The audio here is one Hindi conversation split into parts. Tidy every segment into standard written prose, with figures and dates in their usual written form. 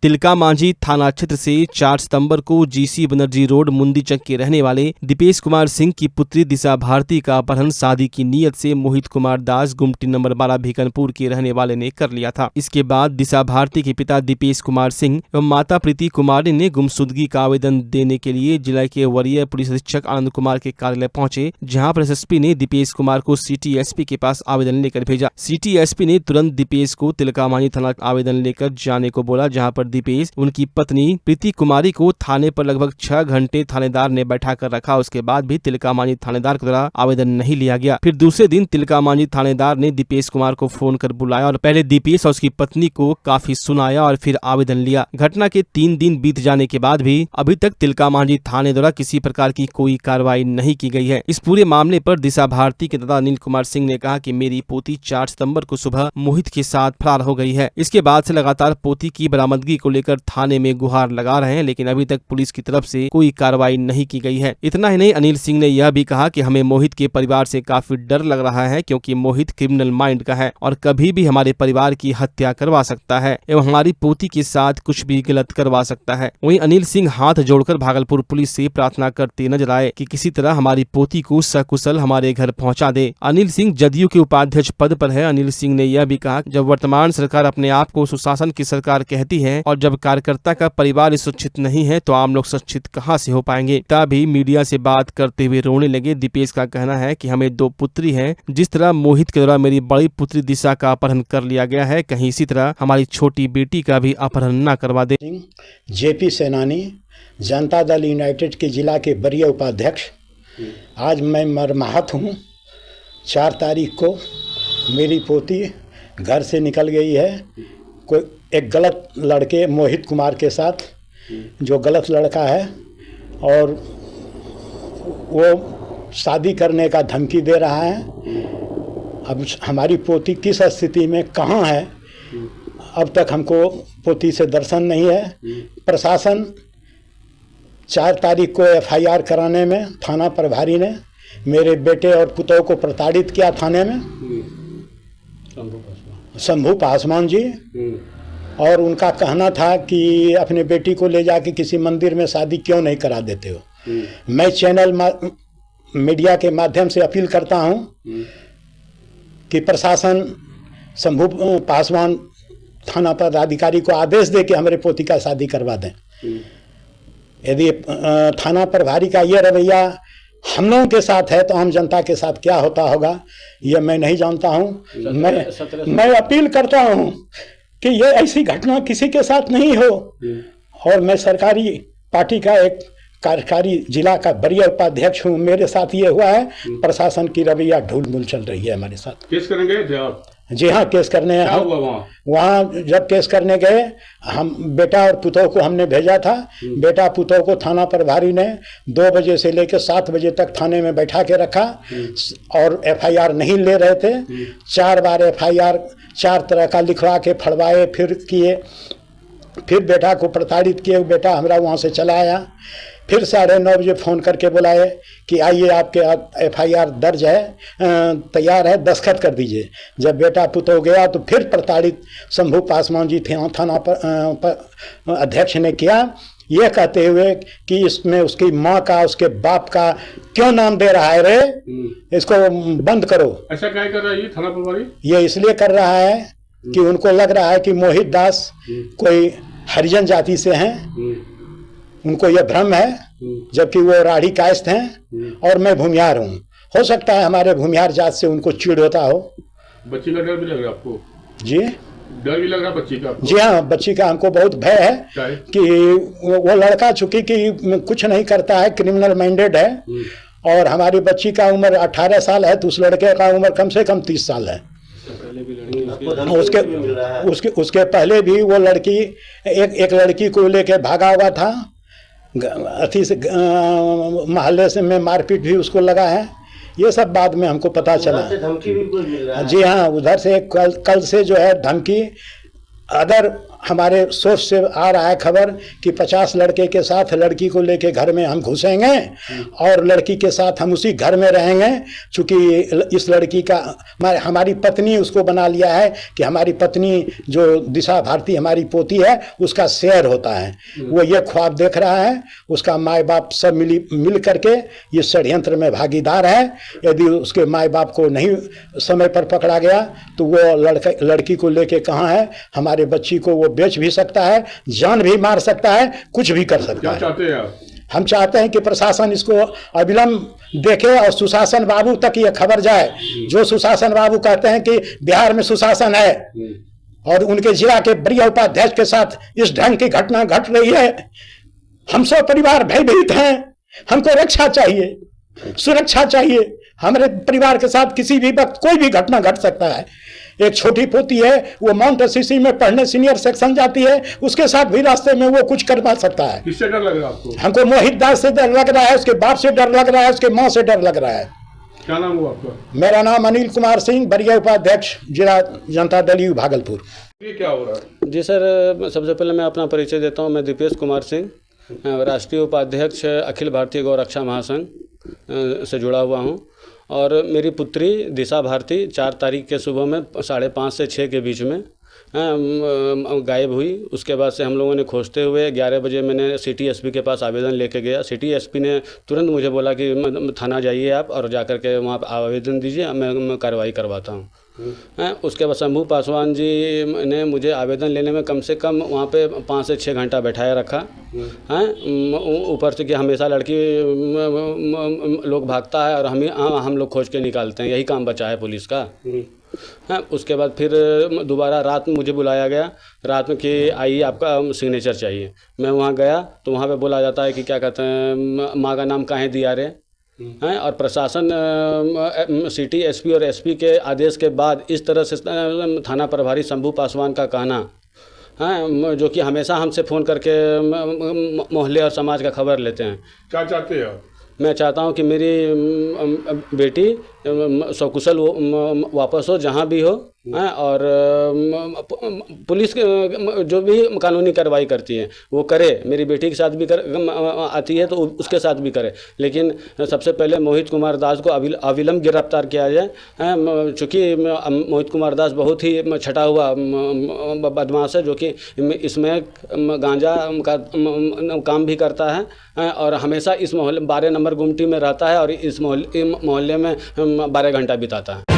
तिलका मांझी थाना क्षेत्र से 4 सितंबर को जीसी बनर्जी रोड मुंदीचक के रहने वाले दीपेश कुमार सिंह की पुत्री दिशा भारती का अपहरण शादी की नीयत से मोहित कुमार दास गुमटी नंबर 12 भीकनपुर के रहने वाले ने कर लिया था। इसके बाद दिशा भारती के पिता दीपेश कुमार सिंह एवं माता प्रीति कुमारी ने गुमशुदगी का आवेदन देने के लिए जिला के वरीय पुलिस अधीक्षक आनंद कुमार के कार्यालय पहुंचे, जहां पर एसएसपी ने दीपेश कुमार को सिटी एसपी के पास आवेदन लेकर भेजा। सिटी एसपी ने तुरंत दीपेश को तिलका मांझी थाना आवेदन लेकर जाने को बोला, जहाँ पर दीपेश उनकी पत्नी प्रीति कुमारी को थाने पर लगभग 6 घंटे थानेदार ने बैठा कर रखा। उसके बाद भी तिलका मांझी थानेदार के द्वारा आवेदन नहीं लिया गया। फिर दूसरे दिन तिलका मांझी थानेदार ने दीपेश कुमार को फोन कर बुलाया और पहले दीपेश और उसकी पत्नी को काफी सुनाया और फिर आवेदन लिया। घटना के 3 दिन बीत जाने के बाद भी अभी तक तिलका मांझी थाने द्वारा किसी प्रकार की कोई कार्रवाई नहीं की गई है। इस पूरे मामले पर दिशा भारती के दादा अनिल कुमार सिंह ने कहा कि मेरी पोती 4 सितंबर को सुबह मोहित के साथ फरार हो गई है। इसके बाद से लगातार पोती की बरामदगी को लेकर थाने में गुहार लगा रहे हैं, लेकिन अभी तक पुलिस की तरफ से कोई कार्रवाई नहीं की गई है। इतना ही नहीं, अनिल सिंह ने यह भी कहा कि हमें मोहित के परिवार से काफी डर लग रहा है, क्योंकि मोहित क्रिमिनल माइंड का है और कभी भी हमारे परिवार की हत्या करवा सकता है एवं हमारी पोती के साथ कुछ भी गलत करवा सकता है। वहीं अनिल सिंह हाथ जोड़कर भागलपुर पुलिस से प्रार्थना करते नजर आए कि किसी तरह हमारी पोती को सकुशल हमारे घर पहुंचा दे। अनिल सिंह जदयू के उपाध्यक्ष पद पर है। अनिल सिंह ने यह भी कहा, जब वर्तमान सरकार अपने आप को सुशासन की सरकार कहती है और जब कार्यकर्ता का परिवार सुरक्षित नहीं है तो आम लोग सुरक्षित कहां से हो पाएंगे। तभी मीडिया से बात करते हुए रोने लगे। दीपेश का कहना है कि हमें 2 पुत्री हैं, जिस तरह मोहित के द्वारा मेरी बड़ी पुत्री दिशा का अपहरण कर लिया गया है, कहीं इसी तरह हमारी छोटी बेटी का भी अपहरण न करवा दे। जेपी सेनानी, जनता दल यूनाइटेड के जिला के वरीय उपाध्यक्ष। आज मैं मर्माहत हूँ। 4 तारीख को मेरी पोती घर से निकल गई है कोई एक गलत लड़के मोहित कुमार के साथ, जो गलत लड़का है, और वो शादी करने का धमकी दे रहा है। अब हमारी पोती किस स्थिति में कहाँ है, अब तक हमको पोती से दर्शन नहीं है। प्रशासन 4 तारीख को एफआईआर कराने में थाना प्रभारी ने मेरे बेटे और पुतों को प्रताड़ित किया थाने में, शंभू पासवान जी, और उनका कहना था कि अपने बेटी को ले जाके किसी मंदिर में शादी क्यों नहीं करा देते हो। मैं चैनल मीडिया के माध्यम से अपील करता हूं कि प्रशासन शंभू पासवान थाना पदाधिकारी को आदेश दे कि हमारे पोती का शादी करवा दें। यदि थाना प्रभारी का ये रवैया हम लोगों के साथ है तो आम जनता के साथ क्या होता होगा ये मैं नहीं जानता हूं। मैं अपील करता हूं कि ये ऐसी घटना किसी के साथ नहीं हो, और मैं सरकारी पार्टी का एक कार्यकारी जिला का वरीय उपाध्यक्ष हूँ। मेरे साथ ये हुआ है, प्रशासन की रवैया ढूल चल रही है हमारे साथ। केस करेंगे? जी हाँ, केस करने हैं। वहाँ जब केस करने गए, हम बेटा और पुतों को हमने भेजा था। बेटा पुतों को थाना प्रभारी ने 2 बजे से लेकर 7 बजे तक थाने में बैठा के रखा और एफआईआर नहीं ले रहे थे। 4 बार एफआईआर 4 तरह का लिखवा के फड़वाए, फिर किए, फिर बेटा को प्रताड़ित किए। बेटा हमारा वहाँ से चला आया। फिर 9:30 बजे फ़ोन करके बुलाए कि आइए आपके एफआईआर दर्ज है, तैयार है, दस्तखत कर दीजिए। जब बेटा पुतो गया तो फिर प्रताड़ित शंभू पासवान जी थे थाना पर अध्यक्ष ने किया, ये कहते हुए कि इसमें उसकी माँ का, उसके बाप का क्यों नाम दे रहा है रे, इसको बंद करो। ऐसा क्या कर रहा है ये थाना प्रभारी? ये इसलिए कर रहा है कि उनको लग रहा है कि मोहित दास कोई हरिजन जाति से हैं, उनको यह भ्रम है, जबकि वो राढ़ी कायस्थ हैं और मैं भूमिहार हूँ। हो सकता है हमारे भूमिहार जात से उनको चिढ़ होता हो। बच्ची का डर भी लग रहा है आपको? जी, डर भी लग रहा है बच्ची का? जी हाँ, बच्ची का हमको बहुत भय है कि वो लड़का चूंकि कि कुछ नहीं करता है, क्रिमिनल माइंडेड है, और हमारी बच्ची का उम्र 18 साल है तो उस लड़के का उम्र कम से कम 30 साल है। उसके पहले भी वो लड़की एक लड़की को लेके भागा हुआ था, अथी से मोहल्ले से में मारपीट भी उसको लगा है। ये सब बाद में हमको पता चला। धमकी भी मिल रहा है। जी हाँ, उधर से कल से जो है धमकी अगर हमारे सोर्स से आ रहा है खबर कि 50 लड़के के साथ लड़की को लेके घर में हम घुसेंगे और लड़की के साथ हम उसी घर में रहेंगे, चूँकि इस लड़की का हमारी पत्नी उसको बना लिया है कि हमारी पत्नी जो दिशा भारती हमारी पोती है उसका शेयर होता है। वो ये ख्वाब देख रहा है, उसका माँ बाप सब मिल करके ये षड्यंत्र में भागीदार है। यदि उसके माँ बाप को नहीं समय पर पकड़ा गया तो वो लड़की को लेके कहाँ है, हमारे बच्ची को वो बेच भी सकता है, जान भी मार सकता है, कुछ भी कर सकता है। क्या चाहते हैं आप? हम चाहते हैं कि प्रशासन इसको अविलंब देखे और सुशासन बाबू तक ये खबर जाए। जो सुशासन बाबू कहते हैं कि बिहार में सुशासन है और उनके जिला के वरीय उपाध्यक्ष के साथ इस ढंग की घटना घट रही है, हम सब परिवार भयभीत हैं। हमको रक्षा चाहिए, सुरक्षा चाहिए। हमारे परिवार के साथ किसी भी वक्त कोई भी घटना घट सकता है। एक छोटी पोती है, वो माउंट एससीसी में पढ़ने सीनियर सेक्शन जाती है, उसके साथ भी रास्ते में वो कुछ करवा सकता है। किससे डर लग रहा है आपको? हमको मोहित दास से डर लग रहा है, उसके बाप से डर लग रहा है, उसके माँ से डर लग रहा है। क्या नाम हुआ आपका? मेरा नाम अनिल कुमार सिंह, वरीय उपाध्यक्ष जिला जनता दल यू भागलपुर। ये क्या हो रहा है? जी सर, सबसे पहले मैं अपना परिचय देता हूँ। मैं दीपेश कुमार सिंह, राष्ट्रीय उपाध्यक्ष अखिल भारतीय गौ रक्षा महासंघ से जुड़ा हुआ हूँ। और मेरी पुत्री दिशा भारती 4 तारीख के सुबह में 5:30 से 6 के बीच में गायब हुई। उसके बाद से हम लोगों ने खोजते हुए 11 बजे मैंने सिटी एसपी के पास आवेदन लेके गया। सिटी एसपी ने तुरंत मुझे बोला कि थाना जाइए आप और जाकर के वहाँ आवेदन दीजिए, मैं कार्रवाई करवाता हूँ। उसके बाद शंभू पासवान जी ने मुझे आवेदन लेने में कम से कम वहाँ पे 5 से 6 घंटा बैठाया रखा हैं। ऊपर से कि हमेशा लड़की लोग भागता है और हम लोग खोज के निकालते हैं, यही काम बचा है पुलिस का। उसके बाद फिर दोबारा रात में मुझे बुलाया गया, रात में कि आइए आपका सिग्नेचर चाहिए। मैं वहाँ गया तो वहाँ पे बोला जाता है कि क्या कहते हैं, माँ का नाम काहे दिया रे हैं। और प्रशासन सिटी एसपी और एसपी के आदेश के बाद इस तरह से थाना प्रभारी शंभू पासवान का कहना है, जो कि हमेशा हमसे फ़ोन करके मोहल्ले और समाज का खबर लेते हैं। क्या चाहते हैं आप? मैं चाहता हूं कि मेरी बेटी सकुशल वापस हो, जहां भी हो, और पुलिस जो भी कानूनी कार्रवाई करती है वो करे। मेरी बेटी के साथ भी आती है तो उसके साथ भी करे, लेकिन सबसे पहले मोहित कुमार दास को अविलंब गिरफ्तार किया जाए। चूँकि मोहित कुमार दास बहुत ही छटा हुआ बदमाश है, जो कि इसमें गांजा का काम भी करता है और हमेशा इस मोहल्ले 12 नंबर गुमटी में रहता है और इस मोहल्ले में 12 घंटा बिताता है।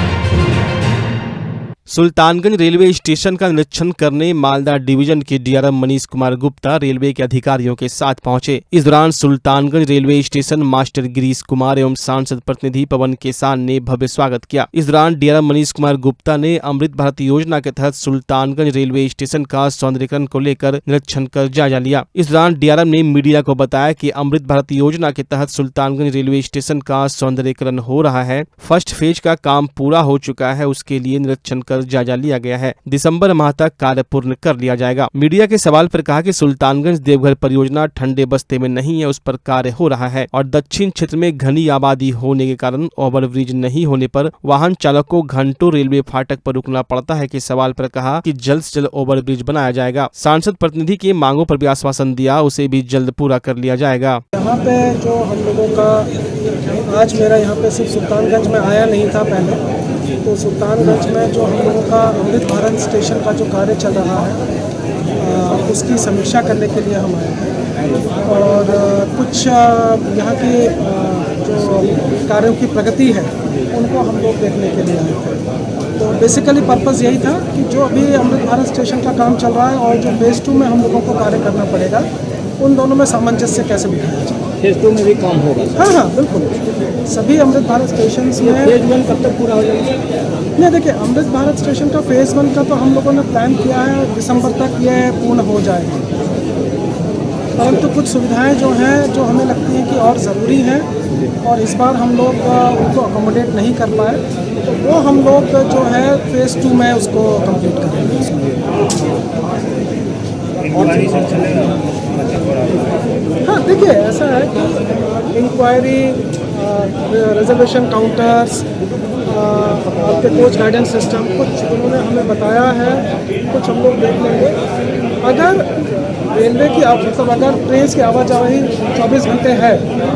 सुल्तानगंज रेलवे स्टेशन का निरीक्षण करने मालदा डिवीजन के डीआरएम मनीष कुमार गुप्ता रेलवे के अधिकारियों के साथ पहुंचे। इस दौरान Sultanganj railway station master Girish Kumar एवं सांसद प्रतिनिधि पवन केसान ने भव्य स्वागत किया। इस दौरान डीआरएम मनीष कुमार गुप्ता ने अमृत भारत योजना के तहत सुल्तानगंज रेलवे स्टेशन का सौंदर्यीकरण को लेकर निरीक्षण कर जायजा लिया। इस दौरान डीआरएम ने मीडिया को बताया कि अमृत भारत योजना के तहत सुल्तानगंज रेलवे स्टेशन का सौंदर्यीकरण हो रहा है। फर्स्ट फेज का काम पूरा हो चुका है, उसके लिए निरीक्षण कर जायजा लिया गया है। दिसंबर माह तक कार्य पूर्ण कर लिया जाएगा। मीडिया के सवाल पर कहा कि सुल्तानगंज देवघर परियोजना ठंडे बस्ते में नहीं है, उस पर कार्य हो रहा है और दक्षिण क्षेत्र में घनी आबादी होने के कारण ओवरब्रिज नहीं होने पर वाहन चालकों को घंटों रेलवे फाटक पर रुकना पड़ता है। के सवाल पर कहा कि जल्द से जल्द ओवरब्रिज बनाया जाएगा। सांसद प्रतिनिधि के मांगों पर भी आश्वासन दिया, उसे भी जल्द पूरा कर लिया जाएगा। यहाँ पे जो हम लोगों का आज मेरा यहाँ पे सिर्फ सुल्तानगंज में आया नहीं था पहले, तो सुल्तानगंज में जो हम लोगों का अमृत भारत स्टेशन का जो कार्य चल रहा है उसकी समीक्षा करने के लिए हम आए हैं और कुछ यहाँ की जो कार्यों की प्रगति है उनको हम लोग देखने के लिए आए थे। तो बेसिकली पर्पस यही था कि जो अभी अमृत भारत स्टेशन का काम चल रहा है और जो फेज़ 2 में हम लोगों को कार्य करना पड़ेगा, उन दोनों में सामंजस्य कैसे बिठाया जाए। फेज़ 2 में भी काम होगा? हाँ, बिल्कुल। सभी अमृत भारत स्टेशन में फेज़ 1 कब तक पूरा हो जाएगा? नहीं, देखिए, अमृत भारत स्टेशन का फेज़ 1 का तो हम लोगों ने प्लान किया है दिसंबर तक ये पूर्ण हो जाएगा, परंतु कुछ सुविधाएं जो हैं जो हमें लगती हैं कि और ज़रूरी हैं और इस बार हम लोग उनको अकोमोडेट नहीं कर पाए, तो वो हम लोग जो है फेज़ 2 में उसको कंप्लीट करेंगे। हाँ, देखिए, ऐसा है कि इंक्वायरी, रिजर्वेशन काउंटर्स, आपके कोच गाइडेंस सिस्टम, कुछ उन्होंने हमें बताया है सब कुछ हम लोग देख लेंगे। अगर रेलवे की मतलब अगर ट्रेन की आवाजाही 24 घंटे है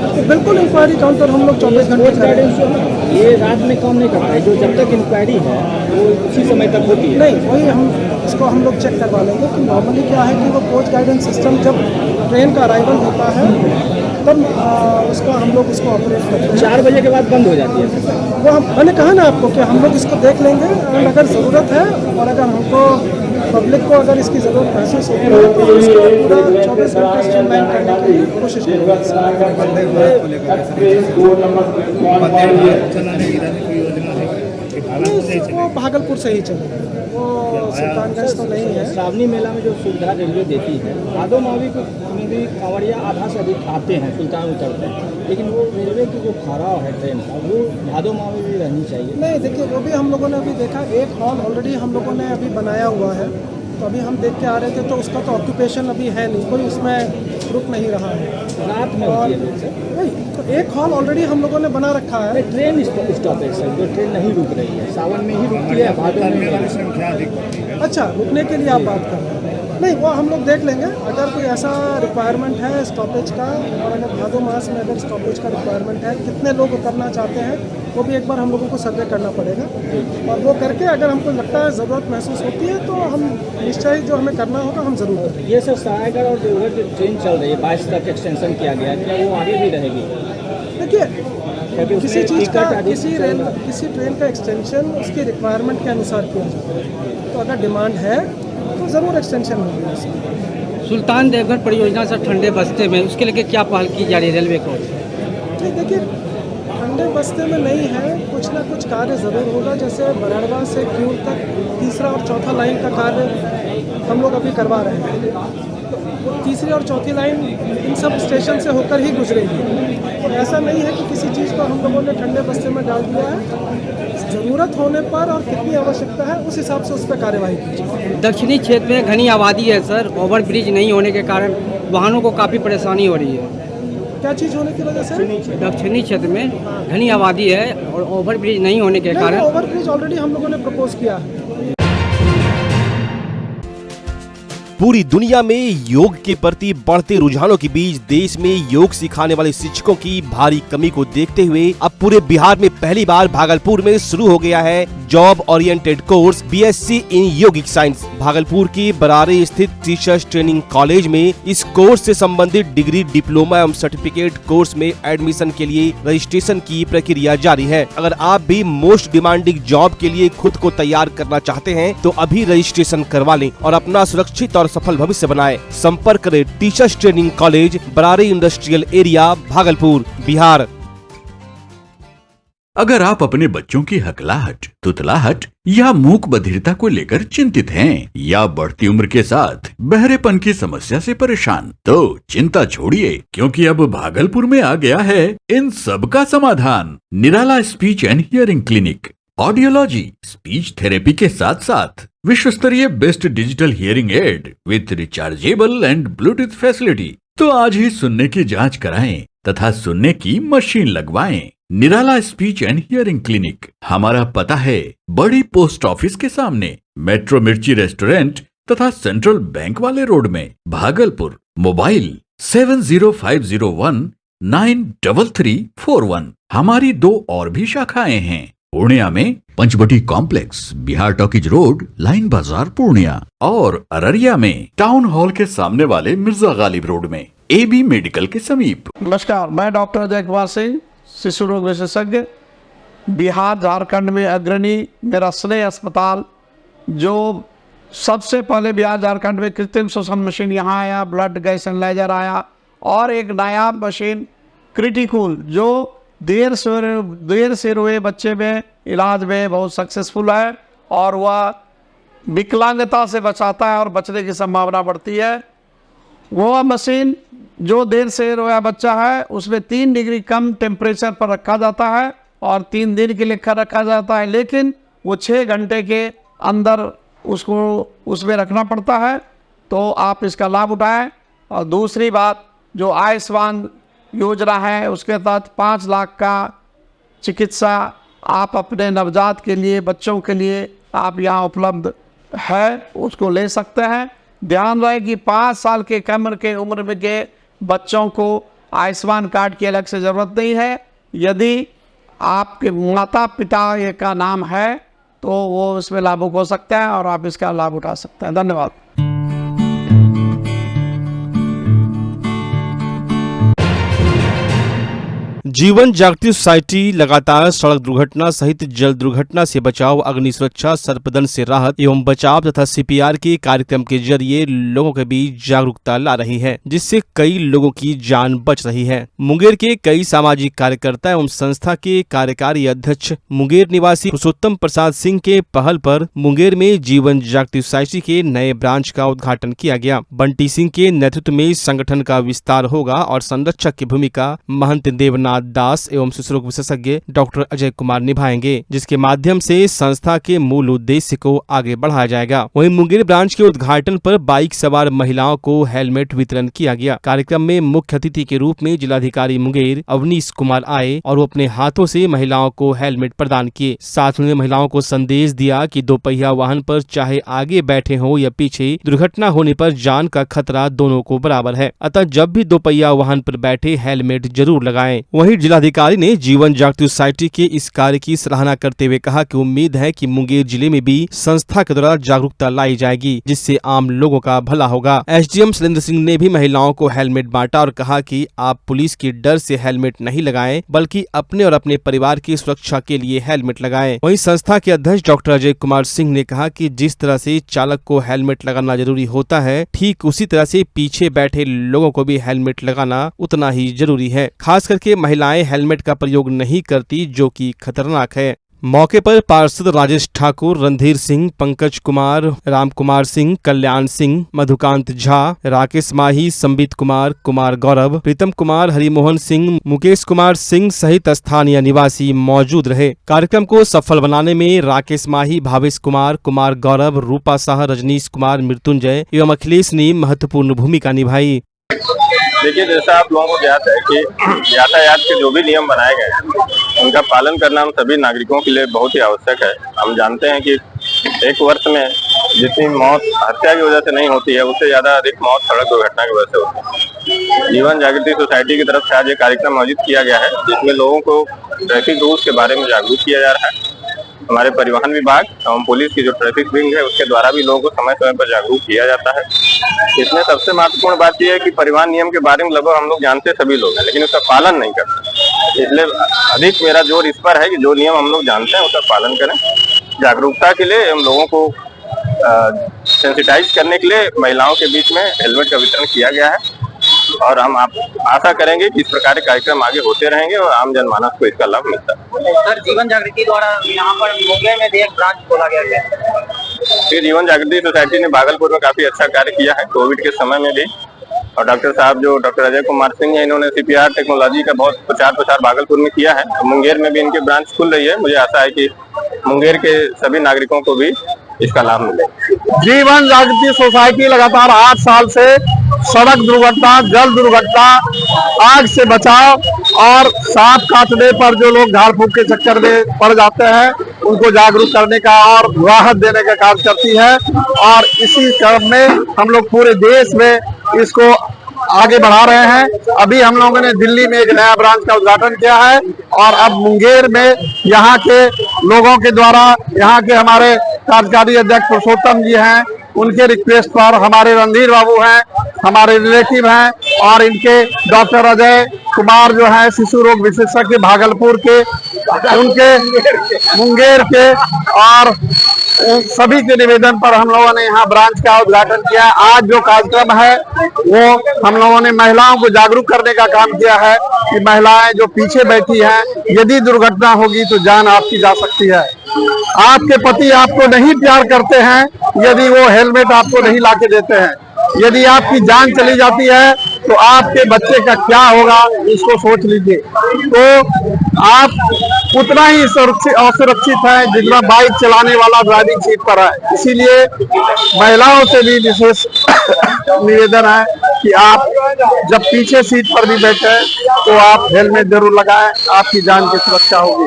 तो बिल्कुल इंक्वायरी काउंटर हम लोग 24 घंटे करेंगे। ये रात में काम नहीं करता है, जो जब तक इंक्वायरी है वो उसी समय तक होती है। नहीं, वही इसको हम लोग चेक करवा लेंगे कि नॉर्मली क्या है कि वो कोच गाइडेंस सिस्टम जब ट्रेन का अराइवल होता है तब उसको हम लोग उसको ऑपरेट करते हैं। 4 बजे के बाद बंद हो जाती है। वो मैंने कहा ना आपको कि हम लोग इसको देख लेंगे और अगर ज़रूरत है और अगर हमको पब्लिक को अगर इसकी ज़रूरत महसूस होती है तो इसको पूरा 24 घंटे स्ट्रीमलाइन करने की कोशिश करेंगे। वो भागलपुर से ही चलेगा, वो सुल्तानगंज तो नहीं है। श्रावणी मेला में जो सुविधा रेलवे देती है, भादो मावी में भी कांवड़िया आधा से अधिक आते हैं, सुल्तान उतरते हैं, लेकिन वो रेलवे की जो खराव है ट्रेन का वो भादो मावी भी रहनी चाहिए। नहीं, देखिए वो भी हम लोगों ने अभी देखा, एक हॉल ऑलरेडी हम लोगों ने अभी बनाया हुआ है, तो अभी हम देख के आ रहे थे तो उसका तो ऑक्यूपेशन अभी है नहीं, कोई उसमें रुक नहीं रहा है। रात में और होती है नहीं, तो एक हॉल ऑलरेडी हम लोगों ने बना रखा है। ट्रेन स्टॉपेज है, जो ट्रेन नहीं रुक रही है, सावन में ही रुकती है, भादो में। अच्छा, रुकने के लिए आप बात कर रहे हैं? नहीं, वो हम लोग देख लेंगे। अगर कोई ऐसा रिक्वायरमेंट है स्टॉपेज का और अगर भादो मास में अगर स्टॉपेज का रिक्वायरमेंट है, कितने लोग उतरना चाहते हैं, वो भी एक बार हम लोगों को सर्वे करना पड़ेगा और वो करके अगर हमको लगता है ज़रूरत महसूस होती है तो हम निश्चय जो हमें करना होगा हम ज़रूर करेंगे। ये सर सरायगढ़ और देवघर जो ट्रेन चल रही है 22 तक एक्सटेंशन किया गया है, क्या वो आगे भी रहेगी? देखिए, किसी चीज़ का किसी ट्रेन का एक्सटेंशन उसकी रिक्वायरमेंट के अनुसार किया जाता है, तो अगर डिमांड है तो ज़रूर एक्सटेंशन होगी उसमें। सुल्तान देवघर परियोजना से ठंडे बस्ते में उसके लिए क्या पहल की जा रही है रेलवे को? नहीं, देखिए ठंडे बस्ते में नहीं है, कुछ ना कुछ कार्य ज़रूर होगा। जैसे बरड़वा से क्यूर तक तीसरा और चौथा लाइन का कार्य हम लोग अभी करवा रहे हैं, तो तीसरी और चौथी लाइन इन सब स्टेशन से होकर ही गुजरेगी। तो ऐसा नहीं है कि किसी चीज़ को हम लोगों ने ठंडे बस्ते में डाल दिया है। ज़रूरत होने पर और कितनी आवश्यकता है उस हिसाब से उस पर कार्यवाही कीजिए। दक्षिणी क्षेत्र में घनी आबादी है सर, ओवर ब्रिज नहीं होने के कारण वाहनों को काफ़ी परेशानी हो रही है। क्या चीज़ होने की वजह से? दक्षिणी क्षेत्र में घनी आबादी है और ओवर ब्रिज नहीं होने के कारण ओवर ब्रिज ऑलरेडी हम लोगों ने प्रपोज किया है। पूरी दुनिया में योग के प्रति बढ़ते रुझानों के बीच देश में योग सिखाने वाले शिक्षकों की भारी कमी को देखते हुए अब पूरे बिहार में पहली बार भागलपुर में शुरू हो गया है job oriented course BSc in yogic science. Bhagalpur के बरारे स्थित टीचर्स ट्रेनिंग कॉलेज में इस कोर्स से संबंधित डिग्री, डिप्लोमा एवं सर्टिफिकेट कोर्स में एडमिशन के लिए रजिस्ट्रेशन की प्रक्रिया जारी है। अगर आप भी मोस्ट डिमांडिंग जॉब के लिए खुद को तैयार करना चाहते हैं तो अभी रजिस्ट्रेशन करवा लें और अपना सुरक्षित और सफल भविष्य बनाएं। संपर्क करें teachers training college, Barare industrial area, Bhagalpur, Bihar. अगर आप अपने बच्चों की हकलाहट, तुतलाहट या मूक बधिरता को लेकर चिंतित हैं या बढ़ती उम्र के साथ बहरेपन की समस्या से परेशान, तो चिंता छोड़िए, क्योंकि अब भागलपुर में आ गया है इन सब का समाधान। Nirala speech and hearing clinic. Audiology, speech therapy के साथ साथ विश्व स्तरीय best digital hearing aid with rechargeable and Bluetooth facility. तो आज ही सुनने की जांच कराएं तथा सुनने की मशीन लगवाएं। निराला स्पीच एंड हियरिंग क्लिनिक। हमारा पता है बड़ी पोस्ट ऑफिस के सामने, मेट्रो मिर्ची रेस्टोरेंट तथा सेंट्रल बैंक वाले रोड में, भागलपुर। मोबाइल 7050193341। हमारी 2 और भी शाखाएं हैं। पूर्णिया में Panchavati complex, Bihar talkies road, line Bazar, Purnia, और अररिया में टाउन हॉल के सामने वाले मिर्जा गालिब रोड में, AB मेडिकल के समीप। नमस्कार, मैं डॉक्टर अजय कुमार सिंह, शिशु रोग विशेषज्ञ, बिहार झारखंड में अग्रणी मेरा स्नेह अस्पताल, जो सबसे पहले बिहार झारखंड में कृत्रिम श्वसन मशीन यहाँ आया, ब्लड गैस एनालाइजर आया, और एक नायाब मशीन क्रिटिकूल जो देर से हुए बच्चे में इलाज में बहुत सक्सेसफुल है और वह विकलांगता से बचाता है और बचने की संभावना बढ़ती है। वो मशीन जो देर से रोया बच्चा है उसमें 3 डिग्री कम टेम्परेचर पर रखा जाता है और 3 दिन के लिए रखा जाता है, लेकिन वो 6 घंटे के अंदर उसको उसमें रखना पड़ता है। तो आप इसका लाभ उठाएं। और दूसरी बात, जो आयुष्मान योजना है उसके तहत 5 लाख का चिकित्सा आप अपने नवजात के लिए, बच्चों के लिए आप यहाँ उपलब्ध है उसको ले सकते हैं। ध्यान रहे कि 5 साल के कम के उम्र में के बच्चों को आयुष्मान कार्ड की अलग से ज़रूरत नहीं है। यदि आपके माता पिता ये का नाम है तो वो इसमें लाभुक हो सकते हैं और आप इसका लाभ उठा सकते हैं। धन्यवाद। जीवन जागृति सोसाइटी लगातार सड़क दुर्घटना सहित जल दुर्घटना से बचाव, अग्नि सुरक्षा, सर्पदंश से राहत एवं बचाव तथा CPR के कार्यक्रम के जरिए लोगों के बीच जागरूकता ला रही है, जिससे कई लोगों की जान बच रही है। मुंगेर के कई सामाजिक कार्यकर्ता एवं संस्था के कार्यकारी अध्यक्ष मुंगेर निवासी पुरुषोत्तम प्रसाद सिंह के पहल पर मुंगेर में जीवन जागृति सोसाइटी के नए ब्रांच का उद्घाटन किया गया। बंटी सिंह के नेतृत्व में संगठन का विस्तार होगा और संरक्षक की भूमिका महंत देवनाथ दास एवं शिशु रोग विशेषज्ञ डॉक्टर अजय कुमार निभाएंगे, जिसके माध्यम से संस्था के मूल उद्देश्य को आगे बढ़ाया जाएगा। वहीं मुंगेर ब्रांच के उद्घाटन पर बाइक सवार महिलाओं को हेलमेट वितरण किया गया। कार्यक्रम में मुख्य अतिथि के रूप में जिलाधिकारी मुंगेर अवनीश कुमार आए और वो अपने हाथों से महिलाओं को हेलमेट प्रदान किए। साथ में महिलाओं को संदेश दिया कि 2 पहिया वाहन पर चाहे आगे बैठे हो या पीछे, दुर्घटना होने पर जान का खतरा दोनों को बराबर है, अतः जब भी 2 पहिया वाहन पर बैठे हेलमेट जरूर लगाएं। वहीं जिलाधिकारी ने जीवन जागृति सोसाइटी के इस कार्य की सराहना करते हुए कहा कि उम्मीद है कि मुंगेर जिले में भी संस्था के द्वारा जागरूकता लाई जाएगी, जिससे आम लोगों का भला होगा। SDM शैलेंद्र सिंह ने भी महिलाओं को हेलमेट बांटा और कहा कि आप पुलिस के डर से हेलमेट नहीं लगाएं, बल्कि अपने और अपने परिवार की सुरक्षा के लिए हेलमेट लगाएं। वहीं संस्था के अध्यक्ष डॉक्टर अजय कुमार सिंह ने कहा कि जिस तरह से चालक को हेलमेट लगाना जरूरी होता है, ठीक उसी तरह से पीछे बैठे लोगों को भी हेलमेट लगाना उतना ही जरूरी है। खास करके महिलाएं हेलमेट का प्रयोग नहीं करती, जो कि खतरनाक है। मौके पर पार्षद राजेश ठाकुर, रणधीर सिंह, पंकज कुमार, राम कुमार सिंह, कल्याण सिंह, मधुकांत झा, राकेश माही, संबित कुमार, कुमार गौरव, प्रीतम कुमार, हरिमोहन सिंह, मुकेश कुमार सिंह सहित स्थानीय निवासी मौजूद रहे। कार्यक्रम को सफल बनाने में राकेश माही, भावेश कुमार, कुमार गौरव, रूपा शाह, रजनीश कुमार, मृत्युंजय एवं अखिलेश ने महत्वपूर्ण भूमिका निभाई। देखिए, जैसा आप लोगों को ज्ञात है कि यातायात के जो भी नियम बनाए गए हैं उनका पालन करना हम सभी नागरिकों के लिए बहुत ही आवश्यक है। हम जानते हैं कि एक वर्ष में जितनी मौत हत्या की वजह से नहीं होती है, उससे ज्यादा अधिक मौत सड़क दुर्घटना की वजह से होती है। जीवन जागृति सोसाइटी की तरफ से आज ये कार्यक्रम आयोजित किया गया है, जिसमें लोगों को ट्रैफिक रूल्स के बारे में जागरूक किया जा रहा है। हमारे परिवहन विभाग एवं पुलिस की जो ट्रैफिक विंग है उसके द्वारा भी लोगों को समय समय पर जागरूक किया जाता है। इसमें सबसे महत्वपूर्ण बात यह है कि परिवहन नियम के बारे में लगभग हम लोग जानते सभी लोग हैं, लेकिन उसका पालन नहीं करते। इसलिए अधिक मेरा जोर इस पर है कि जो नियम हम लोग जानते हैं उसका पालन करें। जागरूकता के लिए हम लोगों को सेंसिटाइज करने के लिए महिलाओं के बीच में हेलमेट का वितरण किया गया है और हम आशा करेंगे कि इस प्रकार के कार्यक्रम आगे होते रहेंगे और आम जनमानस को इसका लाभ मिलता है। सर, जीवन जागृति द्वारा यहाँ पर मुंगेर में भी एक ब्रांच खोला गया है। जीवन जागृति सोसाइटी ने भागलपुर में काफी अच्छा कार्य किया है कोविड के समय में भी, और डॉक्टर साहब जो डॉक्टर अजय कुमार सिंह है, इन्होंने CPR टेक्नोलॉजी का बहुत प्रचार भागलपुर में किया है। तो मुंगेर में भी इनकी ब्रांच खुल रही है। मुझे आशा है कि मुंगेर के सभी नागरिकों को भी इसका लाभ मिले। जीवन जागृति सोसाइटी लगातार 8 साल से सड़क दुर्घटना, जल दुर्घटना, आग से बचाव और सांप काटने पर जो लोग झाड़ फूक के चक्कर में पड़ जाते हैं उनको जागरूक करने का और राहत देने का काम करती है। और इसी क्रम में हम लोग पूरे देश में इसको आगे बढ़ा रहे हैं। अभी हम लोगों ने दिल्ली में एक नया ब्रांच का उद्घाटन किया है और अब मुंगेर में यहाँ के लोगों के द्वारा, यहाँ के हमारे कार्यकारी अध्यक्ष पुरुषोत्तम जी हैं, उनके रिक्वेस्ट पर हमारे रणधीर बाबू हैं, हमारे रिलेटिव हैं, और इनके डॉक्टर अजय कुमार जो है शिशु रोग विशेषज्ञ भागलपुर के, उनके मुंगेर के और सभी के निवेदन पर हम लोगों ने यहाँ ब्रांच का उद्घाटन किया। आज जो कार्यक्रम है वो हम लोगों ने महिलाओं को जागरूक करने का काम किया है कि महिलाएं जो पीछे बैठी हैं, यदि दुर्घटना होगी तो जान आपकी जा सकती है। आपके पति आपको नहीं प्यार करते हैं यदि वो हेलमेट आपको नहीं लाके देते हैं। यदि आपकी जान चली जाती है तो आपके बच्चे का क्या होगा, इसको सोच लीजिए। तो आप उतना ही असुरक्षित है जितना बाइक चलाने वाला ड्राइविंग सीट पर है। इसीलिए महिलाओं से भी विशेष निवेदन है कि आप जब पीछे सीट पर भी बैठे तो आप हेलमेट जरूर लगाएं, आपकी जान की सुरक्षा होगी।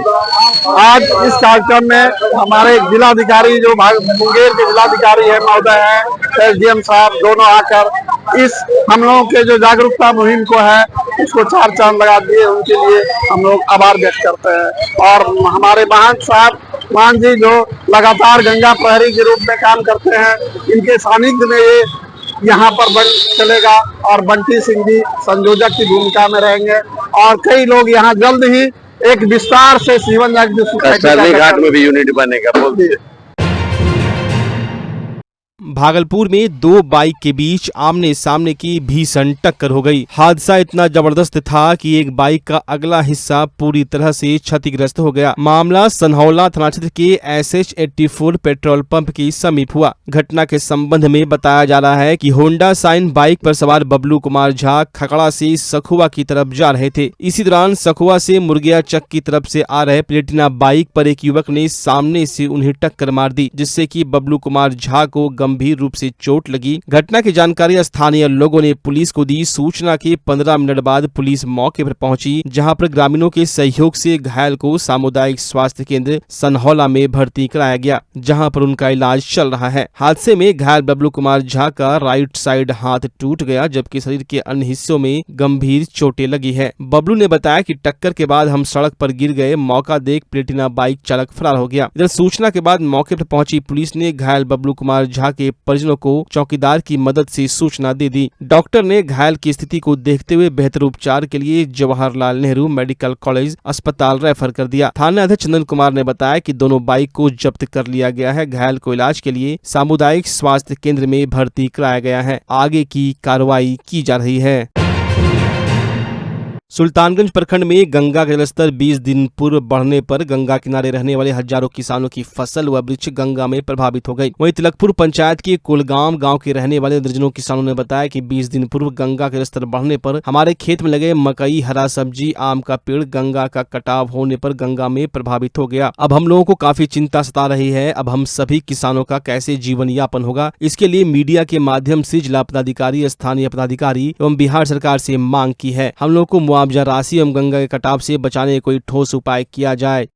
आज इस कार्यक्रम में हमारे जिलाधिकारी जो मुंगेर के जिलाधिकारी है महोदय है, एसडीएम साहब, दोनों आकर इस हम लोगों के जो जागरूकता मुहिम को है उसको चार चांद लगा दिए। उनके लिए हम लोग आभार व्यक्त करते हैं। और हमारे मान जी जो लगातार गंगा प्रहरी के रूप में काम करते हैं, इनके सानिध्य में ये यहाँ पर चलेगा और बंटी सिंह जी संयोजक की भूमिका में रहेंगे और कई लोग यहाँ जल्द ही एक विस्तार से जीवन घाट में भी यूनिट बनेगा। बोल दीजिए। भागलपुर में दो बाइक के बीच आमने सामने की भीषण टक्कर हो गई। हादसा इतना जबरदस्त था कि एक बाइक का अगला हिस्सा पूरी तरह से क्षतिग्रस्त हो गया। मामला सनहौला थाना क्षेत्र के SH84 पेट्रोल पंप के समीप हुआ। घटना के संबंध में बताया जा रहा है कि होंडा साइन बाइक पर सवार बबलू कुमार झा खकड़ा से सखुआ की तरफ जा रहे थे। इसी दौरान सखुआ से मुर्गिया चक की तरफ से आ रहे प्लेटिना बाइक पर एक युवक ने सामने से उन्हें टक्कर मार दी, जिससे कि बबलू कुमार झा को गंभीर रूप से चोट लगी। घटना की जानकारी स्थानीय लोगों ने पुलिस को दी। सूचना के 15 मिनट बाद पुलिस मौके पर पहुंची, जहां पर ग्रामीणों के सहयोग से घायल को सामुदायिक स्वास्थ्य केंद्र सनहौला में भर्ती कराया गया, जहां पर उनका इलाज चल रहा है। हादसे में घायल बबलू कुमार झा का राइट साइड हाथ टूट गया, जबकि शरीर के अन्य हिस्सों में गंभीर चोटें लगी है। बबलू ने बताया कि टक्कर के बाद हम सड़क पर गिर गए। मौका देख प्लेटिना बाइक चालक फरार हो गया। इधर सूचना के बाद मौके पर पहुंची पुलिस ने घायल बबलू कुमार झा के परिजनों को चौकीदार की मदद से सूचना दे दी। डॉक्टर ने घायल की स्थिति को देखते हुए बेहतर उपचार के लिए जवाहरलाल नेहरू मेडिकल कॉलेज अस्पताल रेफर कर दिया। थाना अध्यक्ष चंदन कुमार ने बताया कि दोनों बाइक को जब्त कर लिया गया है। घायल को इलाज के लिए सामुदायिक स्वास्थ्य केंद्र में भर्ती कराया गया है। आगे की कार्रवाई की जा रही है। सुल्तानगंज प्रखंड में गंगा का जलस्तर 20 दिन पूर्व बढ़ने पर गंगा किनारे रहने वाले हजारों किसानों की फसल व वृक्ष गंगा में प्रभावित हो गई। वहीं तिलकपुर पंचायत के कुलगाम गांव के रहने वाले दर्जनों किसानों ने बताया कि 20 दिन पूर्व गंगा का जलस्तर बढ़ने पर हमारे खेत में लगे मकई, हरा सब्जी, आम का पेड़ गंगा का कटाव होने पर गंगा में प्रभावित हो गया। अब हम लोगों को काफी चिंता सता रही है। अब हम सभी किसानों का कैसे जीवन यापन होगा, इसके लिए मीडिया के माध्यम से जिला पदाधिकारी, स्थानीय पदाधिकारी एवं बिहार सरकार से मांग की है। हम लोग को मुआवजा राशि एवं गंगा के कटाव से बचाने कोई ठोस उपाय किया जाए।